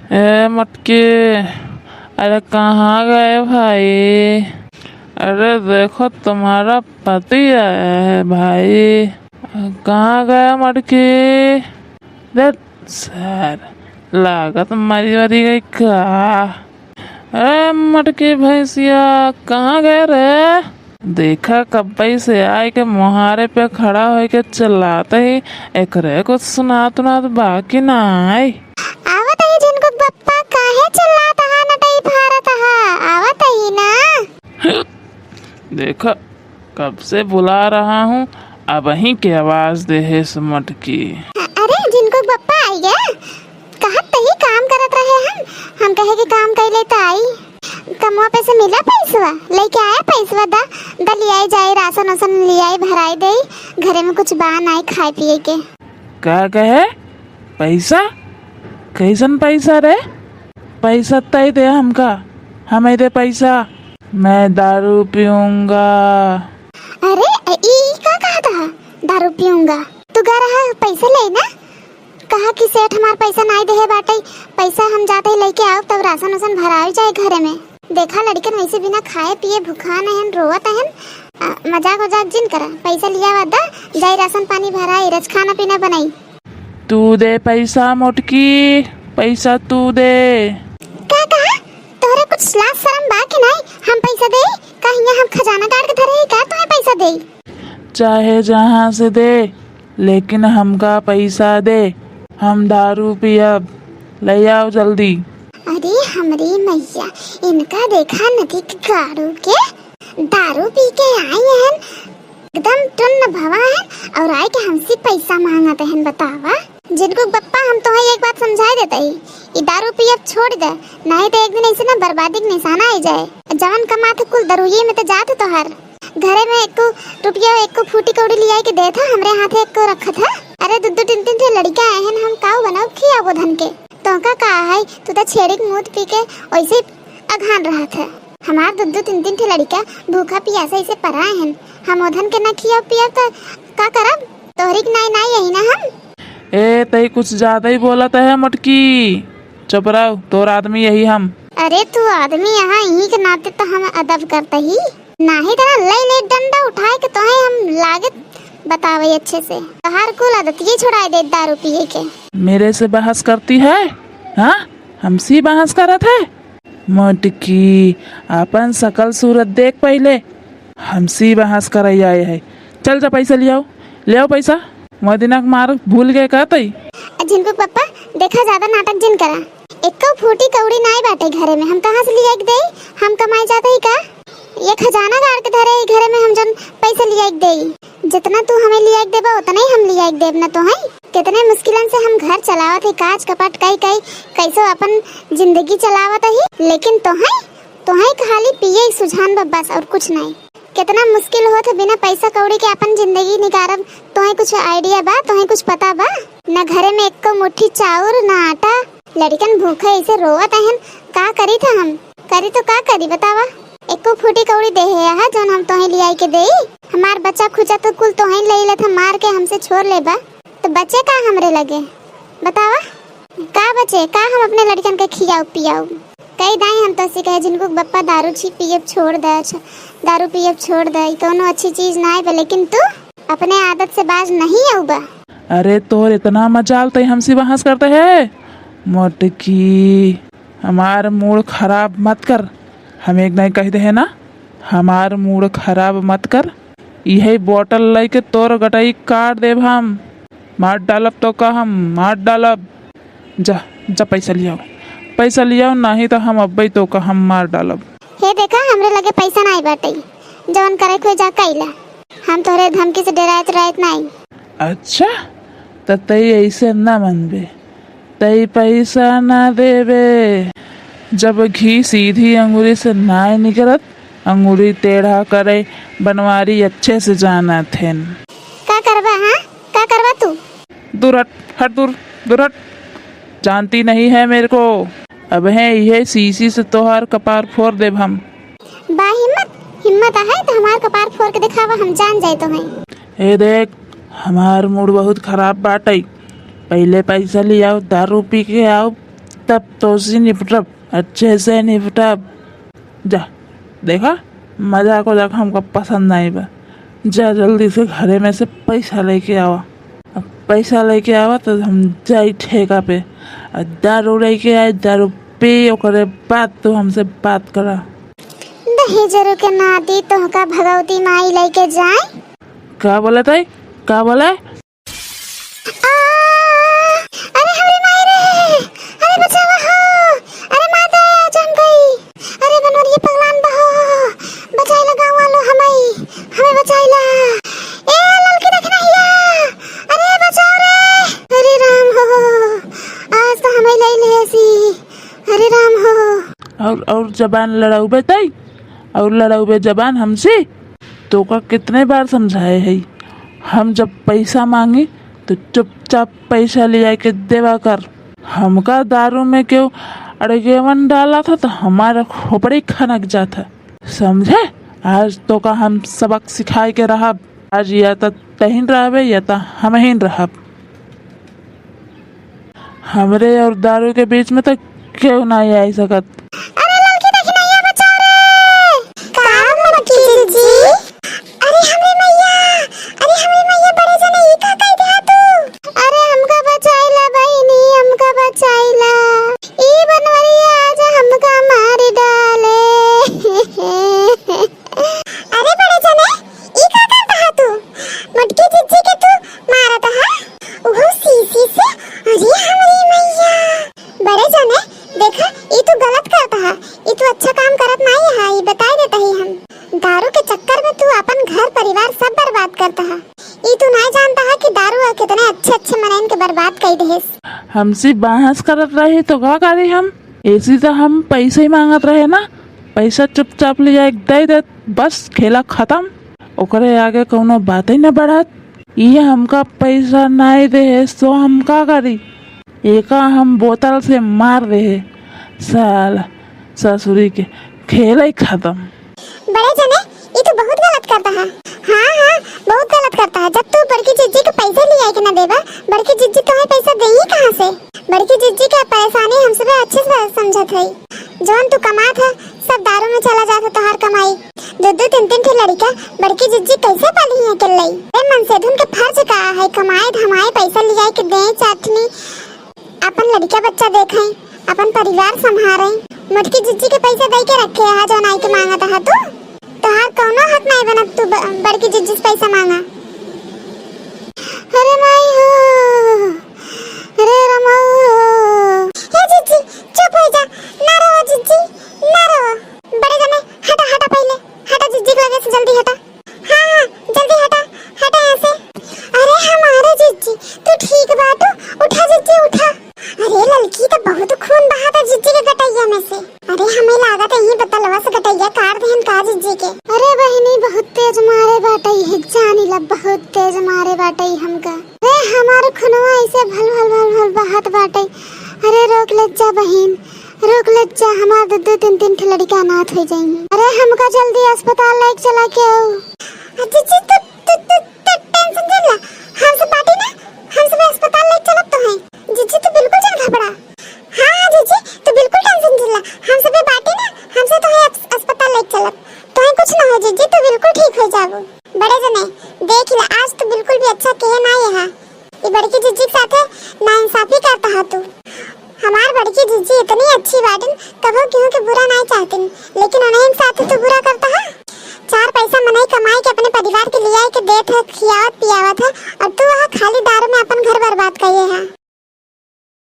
ए मटके, अरे कहाँ गए भाई? अरे देखो तुम्हारा पति आया है भाई। कहाँ गया मटकी? देख सर, लागत मरी वरी गई का। अरे मटकी भैंसिया कहाँ गए रे? देखा कब्बई से आए के मुहारे पे खड़ा हो के चिल्लाते ही एकरे कुछ सुनात बाकी ना आई। आवत ही जिनको बप्पा काहे चिल्लाता हा नटई फारत हा, आवत ही ना। देखो कब से बुला रहा हूँ, अब ही की आवाज दे है मटकी। अरे जिनको बप्पा आई गया, कहत तही काम करत रहे हम कहे कि काम कर लेता आई। कमवा पे से मिला पैसवा, लेके आया पैसवा दा लियाई जाए, राशन वासन लियाई भराई दे, घरे में कुछ बान आई खाए पिए के। क्या कहे? पैसा? कैसन पैसा रे? पैसा तय दे हमका, हमें दे पैसा, मैं दारू पीऊंगा। अरे ई का कहा था दारू पीऊंगा? तू गा रहा पैसा ले ना, कहा कि सेठ हमार पैसा नहीं दे बाटे, पैसा हम जाते ही लेके आओ तब राशन वासन भराई जाए घरे में। देखा लड़कन वैसे बिना खाए पिए भूखा नहीं रोवत है, मजाक वजाक जिन करा, पैसा लिया वादा जाए राशन पानी भराई, रच खाना पीना बनाई। तू दे पैसा मोटकी, पैसा तू दे। क्या कहा? तोरे कुछ लाज शर्म बा कि नहीं? हम पैसा दे कहीं हम खजाना गाड़ के धरे का तुम्हें पैसा दे? चाहे जहाँ से दे, लेकिन हमका पैसा दे, हम दारू पियब, ले आओ जल्दी। अरे हमरी मैया, इनका देखा नदी के गाड़ू के दारू पी के आई हैं, एकदम टुन्न भवा है और आए के हमसे पैसा मांगते हैं। बतावा जिनको बप्पा, हम तो एक बात समझाई देते ही, ये दारू पी अब छोड़ दे, नहीं तो एक दिन ऐसे ना बर्बादी का निशाना आ जाए। जवन कमाते कुल दरुये में तो जाते तो हर घरे में एक रुपया एक फूटी कौड़ी लिया के दे था, हमरे हाथे एक रखा था। अरे दो तीन तीन थे लड़का आए हैं, हम काऊ बनाओ खिया वो धन के तो का कहा है, तू तो छेड़ी के मुंह पी के वैसे अघान रहा था। हमार दो तीन तीन थे लड़का भूखा पियासा इसे पराए हैं, हम ओधन के ना खिया पिया तो का करब? तोहरी के नहीं नहीं यही ना हम। ए तई कुछ ज्यादा ही बोलत है मटकी, चुप रहो, तोर आदमी यही हम। अरे तू आदमी यहाँ यही के नाते तो हम अदब करते ही नहीं, तो ले डंडा उठाए के तो हम लागत बतावे अच्छे से। हर कुल आदत ये छुड़ाए दे दारू पिए के। मेरे से बहस करती है? हाँ, हमसे बहस करत है? मटकी अपन सकल सूरत देख पहले, हमसे बहस कर आए है। चल जा पैसा ले आओ पैसा, मदिना मार भूल गए कहते। जिनको पापा देखा ज्यादा नाटक जिन करा, एक फूटी कौड़ी नहीं बाटे घरे में, हम कहाँ से लिया दे? हम कमाई जाते ही का ये खजाना गाड़ के धरे घरे में, हम जन पैसा लिया दे, जितना तू हमें लिया देबा उतना ही हम लिया देब ना। तो है कितने मुश्किलन से हम घर चलावत है, काज कपट कई कैसे अपन जिंदगी चलावत है, लेकिन तो है खाली पिए सुझान बस और कुछ नहीं। कितना मुश्किल होत है बिना पैसा कौड़ी के अपन जिंदगी निकारब। तो है कुछ आइडिया बा? तो है कुछ पता बा? न घरे में एक मुट्ठी चाउर न आटा, लड़कन भूखे ऐसे रोवत हैं, का करी था हम? करी तो का करी बतावा? एको फूटी कौड़ी दे है जौन हम तोहे लिया के दे। हमार बच्चा खुजा तो कुल तोहे ले लेत मार के हमसे छोड़ ले बा, तो बच्चे का हमरे लगे बतावा? का बचे का हम अपने लड़कन के खियाऊ पियाऊ? कई दाई हम तो कहे जिनको बप्पा दारू पियब छोड़ दे, दारू पियब छोड़ दे, कोनो अच्छी चीज ना है, लेकिन तू अपने आदत से बाज नहीं आऊबा। अरे तोर इतना मजाल तई हमसे बहस करते है? मटकी हमार मूड खराब मत कर, हम एक नहीं कहते है ना, हमार मूड खराब मत कर। यही बोतल लेके तोर गटाई काट देब हम, मार डालब तो का हम मार डालब। जा जा पैसा लियाओ नहीं तो हम अब्बई तो का हम मार डालब। हे देखा हमरे लगे पैसा नहीं बाटे, जवन करे कोई जा कैला, हम तोरे धमकी से डरात रहत नहीं। अच्छा तो तई ऐसे ना मनबे, तई पैसा ना देबे। जब घी सीधी अंगूरी से ना निकलत, अंगूरी टेढ़ा करे बनवारी अच्छे से जाना थे। का करवा? हाँ का करवा तू? दूर हट दूर हट, जानती नहीं है मेरे को। अब है यह शीशी से तोहार कपार फोड़ देब हम। बा हिम्मत है तो हमार कपार फोड़ के दिखावा, हम जान जाए तो है। ए देख हमार मूड बहुत खराब बाटे, पहले पैसा ले आओ, दारू पी के आओ, तब तो सी निपटब, अच्छे से निपटब। जा देखा, मजाक वजाक हमको पसंद नहीं बा। जा जल्दी से घरे में से पैसा लेके आवा। अब पैसा लेके आवा तो हम जाई ठेका पे और दारू लेके आए, दारू पी ओकरे बाद तो हमसे बात करा। दहेजरू के नाती तोहका भगवती माई लेके जाए। का बोले ताई, का बोले? अरे हमारी माई रे, अरे बचावा हो, अरे माता जम गई, अरे बनवरिया पगलान बहो, बचाइला गाँव वालों हमें बचाइला। ए लड़की देखना हिया, अरे बचाओ रे, अरे राम हो, आज तो हमें ले लेसी, अरे राम हो। और जबान लड़ाऊबे ताई, और लड़ाऊबे जबान हमसे। तो का कितने बार समझाए है, हम जब पैसा मांगे तो चुपचाप पैसा ले जाके देवा कर। हमका दारू में क्यों अड़गेवन डाला था तो हमारा खोपड़ी खनक जाता, समझे? आज तो का हम सबक सिखाए के रहा। आज या तो तहिन रहबे या तो हम ही रहब। हमरे और दारू के बीच में तो क्यों नहीं आई सकत। अरे लड़की देखना हिया, बचाओ रे। काम मक्की जी, अरे हमरे मैया बड़े जने ई का कह दे तू। अरे हमका बचाइला बहिनी, हमका बचाइला। ई बनवरिया आज हमका मार डाले। अरे बड़े जने ई का करता है तू? मटकी जिज्जी के तू मारता है वो सीसी से। अरे हमरी मैया बड़े जने देखा, ई तू गलत करता है, ई तू अच्छा काम करत नहीं है, ई बता देता ही हम। दारू के चक्कर में तू अपन घर परिवार सब बर्बाद करता है। ई तू नहीं जानता है कि दारू कितने अच्छे मनैन के बर्बाद कर देस। हमसे बहस करत रही तो का करी हम? ऐसी तो हम पैसे ही मांगत रहे ना, पैसा चुपचाप ले जाए दे दे, बस खेला खत्म। ओकरे आगे कोनो बात ही न बढ़त। ये हमका पैसा नहीं दे तो हम का करी? एका हम बोतल से मार दे, साला ससुरी के खेल ही खत्म। बड़े जने ये तो बहुत गलत करता है। हाँ बहुत गलत करता है। जब तू बड़की जिज्जी के पैसे ले आई के ना देबा, बड़की जिज्जी तुम्हें पैसा देही कहाँ से? बड़की जिज्जी का परेशानी हम सब अच्छे से समझत है। जौन तू कमात है सब दारू में चला जाता तोहार कमाई। दो तीन ठे लड़का बड़की जिज्जी कैसे पाली है के लई? ए मन से धुन के फर्ज का है कमाए धमाए पैसा ले जाए के दे चाटनी, अपन लड़का बच्चा देखें, अपन परिवार संभालें। मटकी जिज्जी के पैसा दे के रखे है जो नाई के मांगता है तू। तोहार कौनो हक नहीं बनत तू बड़की जिज्जी से पैसा मांगा। अरे माई हो, अरे रमा हे जिज्जी चुप हो जा, ना रो जिज्जी ना रो। बड़े जने हटा पहले हटा, जिज्जी के लगे से जल्दी हटा। हाँ जल्दी हटा यहाँ से। अरे हमारे जिज्जी तू ठीक बात, उठा जिज्जी उठा। अरे लड़की तो बहुत खून बहा था जिज्जी के गटैया में से। अरे हमें लागत है ये बतलवा से गटैया काट देहन का जिज्जी के। अरे बहनी बहुत तेज मारे बाटई है, जानी ला बहुत तेज मारे बाटई हमका। अरे हमारे खुनवा ऐसे भल बहात बाटई। अरे रोक ले जा बहन, रोक ले जा, हमारे दो तीन ठे लड़का अनाथ हो जाएंगे। अरे हमका जल्दी अस्पताल लेके चला के आओ। जिज्जी तू टेंशन ले ला, हम सब बाटी ना, हम सब अस्पताल लेके चलब तो है। जिज्जी तू बिल्कुल जन घबरा। हाँ जिज्जी तू बिल्कुल टेंशन ले ला, हम सब बाटी ना, हम सब तो है अस्पताल लेके चलब तो है। कुछ ना हो जिज्जी, तू बिल्कुल ठीक हो जाबो। बड़े जने देख ले, आज तो बिल्कुल भी अच्छा कहे ना है। ये बड़की जिज्जी के साथ नाइंसाफी करता है तू। हमार बड़की जिज्जी इतनी अच्छी बाटन, कबो क्यों के बुरा नहीं चाहती, लेकिन उन्हें साथ तो बुरा करता है। चार पैसा मनाई कमाई के अपने परिवार के लिए के देत है, खियावत पियावत है, और तू वहाँ खाली दारू में अपन घर बर्बाद किए है।